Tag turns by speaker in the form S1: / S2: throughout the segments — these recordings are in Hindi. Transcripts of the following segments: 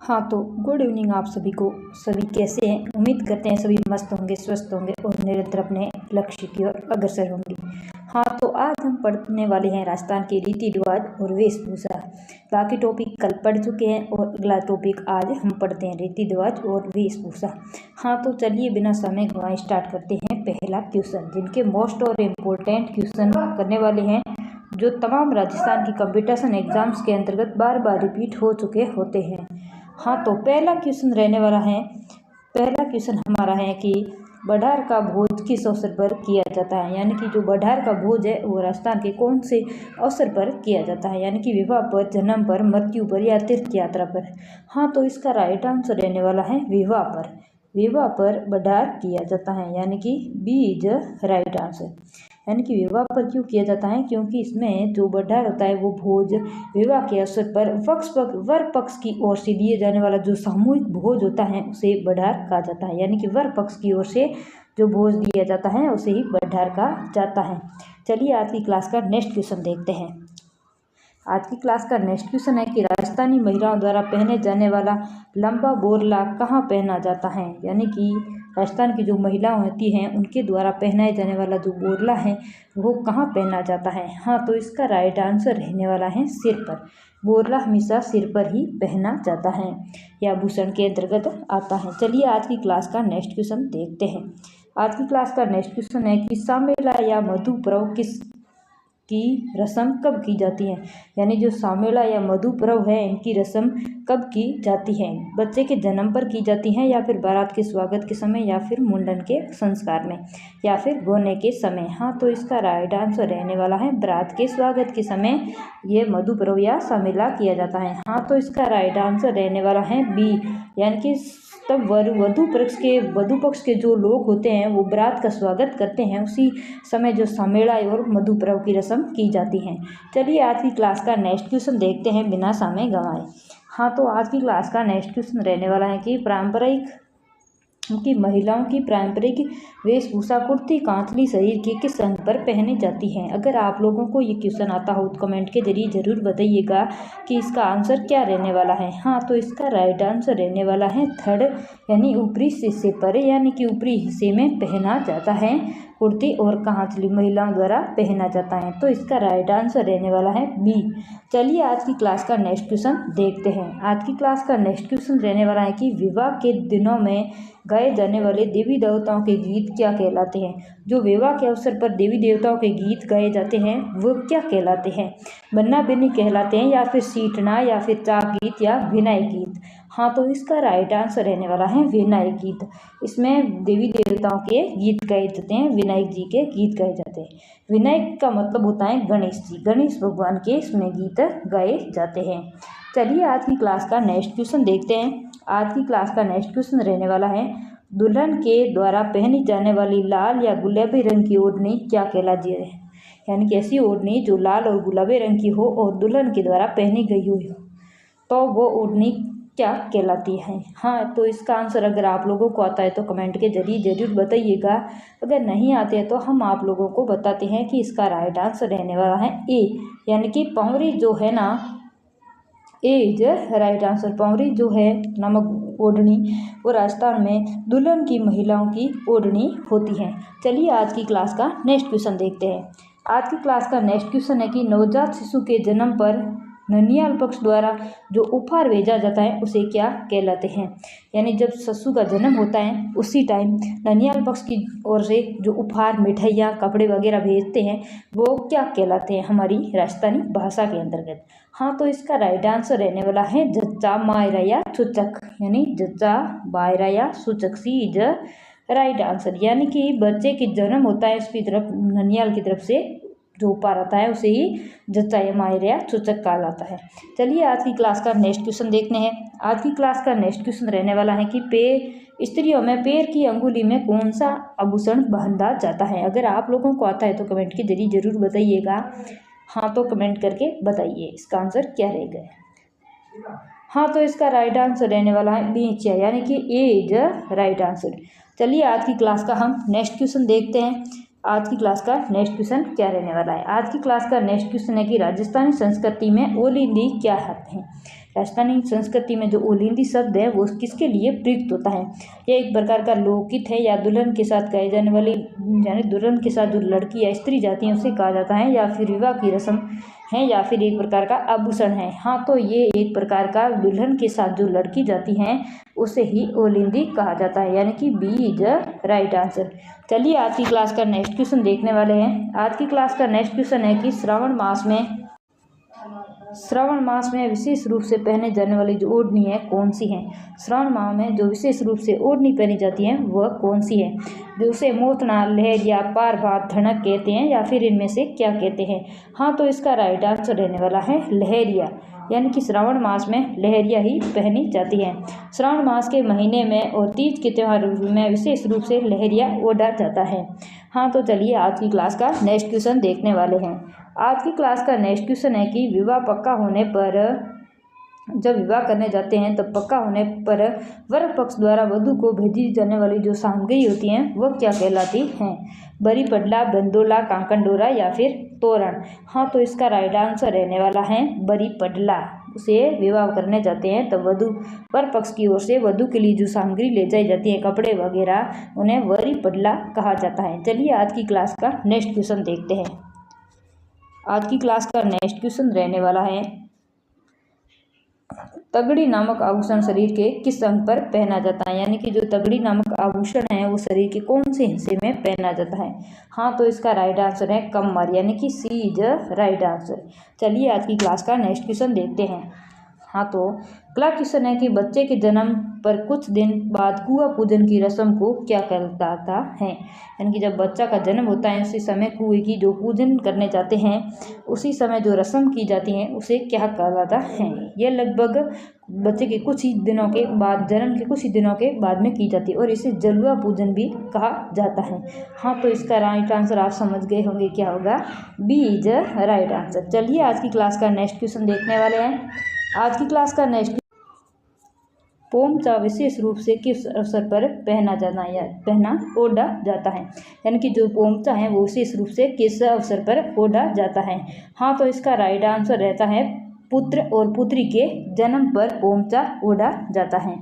S1: हाँ तो गुड इवनिंग आप सभी को। सभी कैसे हैं? उम्मीद करते हैं सभी मस्त होंगे, स्वस्थ होंगे और निरंतर अपने लक्ष्य की ओर अग्रसर होंगे। हाँ तो आज हम पढ़ने वाले हैं राजस्थान के रीति रिवाज और वेशभूषा। बाकी टॉपिक कल पढ़ चुके हैं और अगला टॉपिक आज हम पढ़ते हैं रीति रिवाज और वेशभूषा। हाँ तो चलिए बिना समय गंवाए स्टार्ट करते हैं पहला क्वेश्चन, जिनके मोस्ट और इम्पोर्टेंट क्वेश्चन करने वाले हैं जो तमाम राजस्थान की कंपटीशन एग्जाम्स के अंतर्गत बार बार रिपीट हो चुके होते हैं। हाँ तो पहला क्वेश्चन हमारा है कि बढ़ार का भोज किस अवसर पर किया जाता है। यानी कि जो बढ़ार का भोज है वो राजस्थान के कौन से अवसर पर किया जाता है, यानी कि विवाह पर, जन्म पर, मृत्यु पर या तीर्थ यात्रा पर। हाँ तो इसका राइट आंसर रहने वाला है विवाह पर। विवाह पर बढ़ार किया जाता है, यानी कि बी इज राइट आंसर। यानी कि विवाह पर क्यों किया जाता है? क्योंकि इसमें जो बढ़ार होता है वो भोज विवाह के अवसर पर वर पक्ष की ओर से दिए जाने वाला जो सामूहिक भोज होता है उसे बढ़ार कहा जाता है। यानी कि वर पक्ष की ओर से जो भोज दिया जाता है उसे ही बढ़ार कहा जाता है। चलिए आज की क्लास का नेक्स्ट क्वेश्चन देखते हैं। आज की क्लास का नेक्स्ट क्वेश्चन है कि राजस्थानी महिलाओं द्वारा पहने जाने वाला लंबा बोरला कहाँ पहना जाता है। यानी कि राजस्थान की जो महिलाएं होती हैं उनके द्वारा पहनाए जाने वाला जो बोरला है वो कहाँ पहना जाता है। हाँ तो इसका राइट आंसर रहने वाला है सिर पर। बोरला हमेशा सिर पर ही पहना जाता है या भूषण के अंतर्गत आता है। चलिए आज की क्लास का नेक्स्ट क्वेश्चन देखते हैं। आज की क्लास का नेक्स्ट क्वेश्चन है कि सामेला या मधु पर्व की रस्म कब की जाती है। यानी जो सामेला या मधु पर्व है इनकी रस्म कब की जाती है? बच्चे के जन्म पर की जाती है या फिर बारात के स्वागत के समय या फिर मुंडन के संस्कार में या फिर गोने के समय। हाँ तो इसका राइट आंसर रहने वाला है बारात के स्वागत के समय ये मधु पर्व या सामेला किया जाता है। हाँ तो इसका राइट आंसर रहने वाला है बी, यानी कि तब वधु पक्ष के जो लोग होते हैं वो बारात का स्वागत करते हैं, उसी समय जो सामेला और मधु पर्व की रस्म की जाती है। चलिए आज की क्लास का नेक्स्ट क्वेश्चन देखते हैं बिना समय गंवाए। हाँ तो आज की क्लास का नेक्स्ट क्वेश्चन रहने वाला है कि महिलाओं की पारंपरिक वेशभूषा कुर्ती कांतली शरीर के किस अंग पर पहनी जाती है। अगर आप लोगों को ये क्वेश्चन आता हो तो कमेंट के जरिए जरूर बताइएगा कि इसका आंसर क्या रहने वाला है। हाँ तो इसका राइट आंसर रहने वाला है थर्ड, यानी ऊपरी हिस्से पर, यानी कि ऊपरी हिस्से में पहना जाता है कुर्ती और कांतली महिलाओं द्वारा पहना जाता है। तो इसका राइट आंसर रहने वाला है बी। चलिए आज की क्लास का नेक्स्ट क्वेश्चन देखते हैं। आज की क्लास का नेक्स्ट क्वेश्चन रहने वाला है कि विवाह के दिनों में गाए जाने वाले देवी देवताओं के गीत क्या कहलाते हैं। जो विवाह के अवसर पर देवी देवताओं के गीत गाए जाते हैं वो क्या कहलाते हैं? बन्ना बिन्नी कहलाते हैं या फिर सीटना या फिर चाक गीत या विनय गीत। हाँ तो इसका राइट आंसर रहने वाला है विनय गीत। इसमें देवी देवताओं के गीत गाए जाते हैं, विनायक जी के गीत गाए जाते हैं। विनायक का मतलब होता है गणेश जी, गणेश भगवान के इसमें गीत गाए जाते हैं। चलिए आज की क्लास का नेक्स्ट क्वेश्चन देखते हैं। आज की क्लास का नेक्स्ट क्वेश्चन रहने वाला है दुल्हन के द्वारा पहनी जाने वाली लाल या गुलाबी रंग की ओढ़नी क्या कहलाती है। यानी कि ऐसी ओढ़नी जो लाल और गुलाबी रंग की हो और दुल्हन के द्वारा पहनी गई हो तो वो ओढ़नी क्या कहलाती है। हाँ तो इसका आंसर अगर आप लोगों को आता है तो कमेंट के जरिए जरूर बताइएगा। अगर नहीं आते हैं तो हम आप लोगों को बताते हैं कि इसका राइट आंसर रहने वाला है ए, यानी कि पौंगरी जो है ना, ए इज राइट आंसर। पौंगरी जो है नामक ओढ़नी वो राजस्थान में दुल्हन की महिलाओं की ओढ़नी होती है। चलिए आज की क्लास का नेक्स्ट क्वेश्चन देखते हैं। आज की क्लास का नेक्स्ट क्वेश्चन है कि नवजात शिशु के जन्म पर ननिहाल पक्ष द्वारा जो उपहार भेजा जाता है उसे क्या कहलाते हैं। यानी जब शिशु का जन्म होता है उसी टाइम ननिहाल पक्ष की ओर से जो उपहार, मिठाइयाँ, कपड़े वगैरह भेजते हैं वो क्या कहलाते हैं हमारी राजस्थानी भाषा के अंतर्गत। हाँ तो इसका राइट आंसर रहने वाला है जच्चा, मायरा या सूचक। यानी जच्चा, बायरा या सूचक, सी इज राइट आंसर। यानी कि बच्चे की जन्म होता है उसकी तरफ ननिहाल की तरफ से जो उपहार आता है उसे ही जच्चा या मायरा या सूचक कहलाता है। चलिए आज की क्लास का नेक्स्ट क्वेश्चन देखते हैं। आज की क्लास का नेक्स्ट क्वेश्चन रहने वाला है कि स्त्रियों में पैर की अंगुली में कौन सा आभूषण बांधा जाता है। अगर आप लोगों को आता है तो कमेंट के जरिए जरूर बताइएगा। हाँ तो कमेंट करके बताइए इसका आंसर क्या रहेगा। हाँ तो इसका राइट आंसर रहने वाला है बीचिया, यानी कि ए इज राइट आंसर। चलिए आज की क्लास का हम नेक्स्ट क्वेश्चन देखते हैं। आज की क्लास का नेक्स्ट क्वेश्चन क्या रहने वाला है। आज की क्लास का नेक्स्ट क्वेश्चन है कि राजस्थानी संस्कृति में ओलिंदी क्या अर्थ है। राजस्थानी संस्कृति में जो ओलिंदी शब्द है वो किसके लिए प्रयुक्त होता है? यह एक प्रकार का लोकगीत है या दुल्हन के साथ गाई जाने वाली, यानी दुल्हन के साथ जो लड़की या स्त्री जाती है उसे कहा जाता है, या फिर विवाह की रस्म है, या फिर एक प्रकार का आभूषण है? हाँ, तो ये एक प्रकार का दुल्हन के साथ जो लड़की जाती है उसे ही ओलिंदी कहा जाता है, यानी कि बी इज राइट आंसर। चलिए आज की क्लास का नेक्स्ट क्वेश्चन देखने वाले हैं। आज की क्लास का नेक्स्ट क्वेश्चन है कि श्रावण मास में विशेष रूप से पहने जाने वाली जो ओढ़नी है कौन सी है? श्रावण माह में जो विशेष रूप से ओढ़नी पहनी जाती है वह कौन सी है? जो उसे मोतना, लहरिया, पार भात, धनक कहते हैं, या फिर इनमें से क्या कहते हैं? हाँ, तो इसका राइट आंसर रहने वाला है लहरिया, यानी कि श्रावण मास में लहरिया ही पहनी जाती है। श्रावण मास के महीने में और तीज के त्यौहार में विशेष रूप से लहरिया ओढ़ा जाता है। हाँ, तो चलिए आज की क्लास का नेक्स्ट क्वेश्चन देखने वाले हैं। आज की क्लास का नेक्स्ट क्वेश्चन है कि विवाह पक्का होने पर, जब विवाह करने जाते हैं तब पक्का होने पर वर पक्ष द्वारा वधू को भेजी जाने वाली जो सामग्री होती हैं वह क्या कहलाती हैं? बरी पडला, बंदोला, कांकन डोरा, या फिर तोरण? हाँ, तो इसका राइट आंसर रहने वाला है बरी पडला। उसे विवाह करने जाते हैं तब वर पक्ष की ओर से वधू के लिए जो सामग्री ले जाई जाती है, कपड़े वगैरह, उन्हें बरी पडला कहा जाता है। चलिए आज की क्लास का नेक्स्ट क्वेश्चन देखते हैं। आज की क्लास का नेक्स्ट क्वेश्चन रहने वाला है, तगड़ी नामक आभूषण शरीर के किस अंग पर पहना जाता है? यानी कि जो तगड़ी नामक आभूषण है वो शरीर के कौन से हिस्से में पहना जाता है? हाँ, तो इसका राइट आंसर है कमर, यानी कि सी इज राइट आंसर। चलिए आज की क्लास का नेक्स्ट क्वेश्चन देखते हैं। हाँ, तो अगला क्वेश्चन है कि बच्चे के जन्म पर कुछ दिन बाद कुआं पूजन की रस्म को क्या कहलाता है? यानी कि जब बच्चा का जन्म होता है उसी समय कुएं की जो पूजन करने जाते हैं उसी समय जो रस्म की जाती है उसे क्या कहलाता है? यह लगभग बच्चे के कुछ ही दिनों के बाद, जन्म के कुछ ही दिनों के बाद में की जाती है और इसे जलुआ पूजन भी कहा जाता है। हाँ, तो इसका राइट आंसर आप समझ गए होंगे क्या होगा, बी इज राइट आंसर। चलिए आज की क्लास का नेक्स्ट क्वेश्चन देखने वाले हैं। आज की क्लास का नेक्स्ट, पोमचा विशेष रूप से किस अवसर पर पहना ओढ़ा जाता है? यानी कि जो पोमचा है वो विशेष रूप से किस अवसर पर ओढ़ा जाता है? हाँ, तो इसका राइट आंसर रहता है पुत्र और पुत्री के जन्म पर पोमचा ओढ़ा जाता है।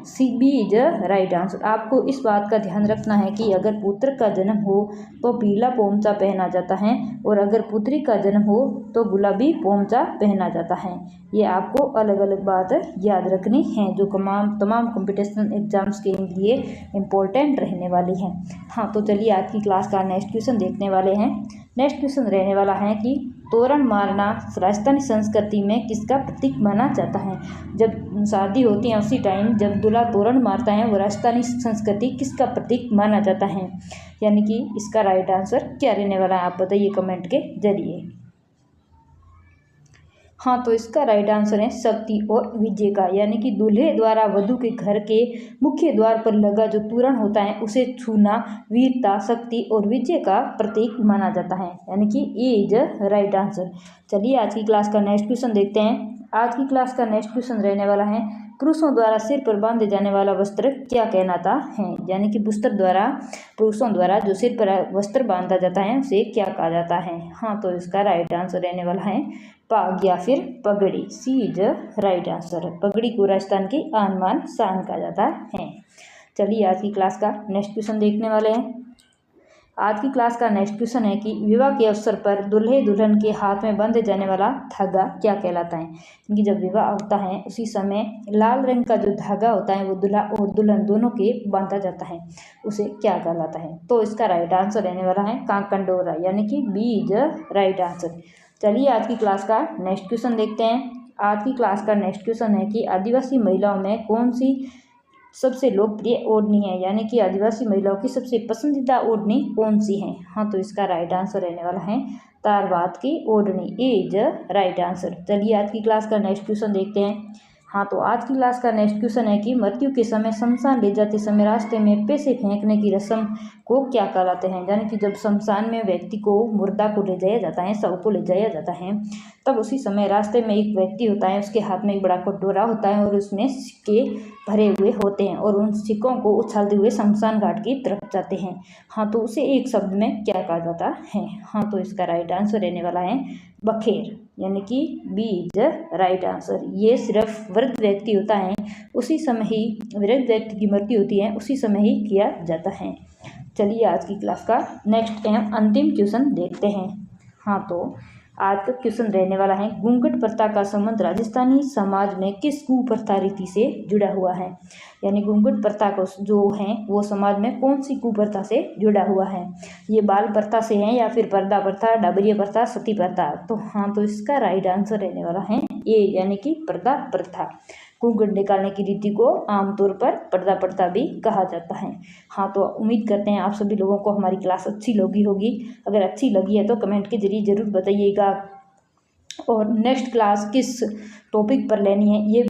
S1: See B is right answer. आपको इस बात का ध्यान रखना है कि अगर पुत्र का जन्म हो तो पीला पोमचा पहना जाता है और अगर पुत्री का जन्म हो तो गुलाबी पोमचा पहना जाता है। ये आपको अलग अलग बात याद रखनी है जो तमाम कंपटीशन एग्जाम्स के लिए इम्पोर्टेंट रहने वाली हैं। हाँ, तो चलिए आज की क्लास का नेक्स्ट क्वेश्चन देखने वाले हैं। नेक्स्ट क्वेश्चन रहने वाला है कि तोरण मारना राजस्थानी संस्कृति में किसका प्रतीक माना जाता है? जब शादी होती है उसी टाइम जब दूल्हा तोरण मारता है वो राजस्थानी संस्कृति किसका प्रतीक माना जाता है? यानी कि इसका राइट आंसर क्या रहने वाला है आप बताइए कमेंट के जरिए। हाँ, तो इसका राइट आंसर है शक्ति और विजय का, यानी कि दूल्हे द्वारा वधू के घर के मुख्य द्वार पर लगा जो तोरण होता है उसे छूना वीरता, शक्ति और विजय का प्रतीक माना जाता है, यानी कि ए इज राइट आंसर। चलिए आज की क्लास का नेक्स्ट क्वेश्चन देखते हैं। आज की क्लास का नेक्स्ट क्वेश्चन रहने वाला है, पुरुषों द्वारा सिर पर बांधे जाने वाला वस्त्र क्या कहलाता है? यानी कि पुरुषों द्वारा जो सिर पर वस्त्र बांधा जाता है उसे क्या कहा जाता है? हाँ, तो इसका राइट आंसर रहने वाला है पाग या फिर पगड़ी। सी इज राइट आंसर। पगड़ी को राजस्थान की आन बान शान कहा जाता है। चलिए आज की क्लास का नेक्स्ट क्वेश्चन देखने वाले हैं। आज की क्लास का नेक्स्ट क्वेश्चन है कि विवाह के अवसर पर दूल्हे दुल्हन के हाथ में बांधे जाने वाला धागा क्या कहलाता है? क्योंकि जब विवाह होता है उसी समय लाल रंग का जो धागा होता है वो दूल्हा और दुल्हन दोनों के बांधा जाता है, उसे क्या कहलाता है? तो इसका राइट आंसर रहने वाला है कांकन डोरा, यानी कि बी इज राइट आंसर। चलिए आज की क्लास का नेक्स्ट क्वेश्चन देखते हैं। आज की क्लास का नेक्स्ट क्वेश्चन है कि आदिवासी महिलाओं में कौन सी सबसे लोकप्रिय ओढ़नी है? यानी कि आदिवासी महिलाओं की सबसे पसंदीदा ओढ़नी कौन सी है? हाँ, तो इसका राइट आंसर रहने वाला है तारवात की ओढ़नी। ए इज राइट आंसर। चलिए आज की क्लास का नेक्स्ट क्वेश्चन देखते हैं। हाँ, तो आज की क्लास का नेक्स्ट क्वेश्चन है कि मृत्यु के समय शमशान ले जाते समय रास्ते में पैसे फेंकने की रस्म को क्या कहलाते हैं? यानी कि जब शमशान में व्यक्ति को, मुर्दा को ले जाया जाता है, शव को ले जाया जाता है, तब उसी समय रास्ते में एक व्यक्ति होता है, उसके हाथ में एक बड़ा कटोरा होता है और उसमें सिक्के भरे हुए होते हैं और उन सिक्कों को उछालते हुए शमशान घाट की तरफ जाते हैं। हाँ, तो उसे एक शब्द में क्या कहा जाता है? हाँ, तो इसका राइट आंसर रहने वाला है बखेर, यानी कि B is the right answer. ये सिर्फ वृद्ध व्यक्ति होता है उसी समय ही, वृद्ध व्यक्ति की मृत्यु होती है उसी समय ही किया जाता है। चलिए आज की क्लास का नेक्स्ट एवं अंतिम क्वेश्चन देखते हैं। हाँ, तो आज का क्वेश्चन रहने वाला है, घूंघट प्रथा का संबंध राजस्थानी समाज में किस कुप्रथा रीति से जुड़ा हुआ है। यानी घूंघट प्रथा को जो है वो समाज में कौन सी कुप्रथा से जुड़ा हुआ है। ये बाल प्रथा से है या फिर पर्दा प्रथा, डाबरिया प्रथा, सती प्रथा। तो हाँ, तो इसका राइट आंसर रहने वाला है ए, यानी कि पर्दा प्रथा। घूंघट निकालने की रीति को आमतौर पर पर्दा प्रथा भी कहा जाता है। हाँ, तो उम्मीद करते हैं आप सभी लोगों को हमारी क्लास अच्छी लगी होगी। अगर अच्छी लगी है तो कमेंट के जरिए ज़रूर बताइएगा, और नेक्स्ट क्लास किस टॉपिक पर लेनी है ये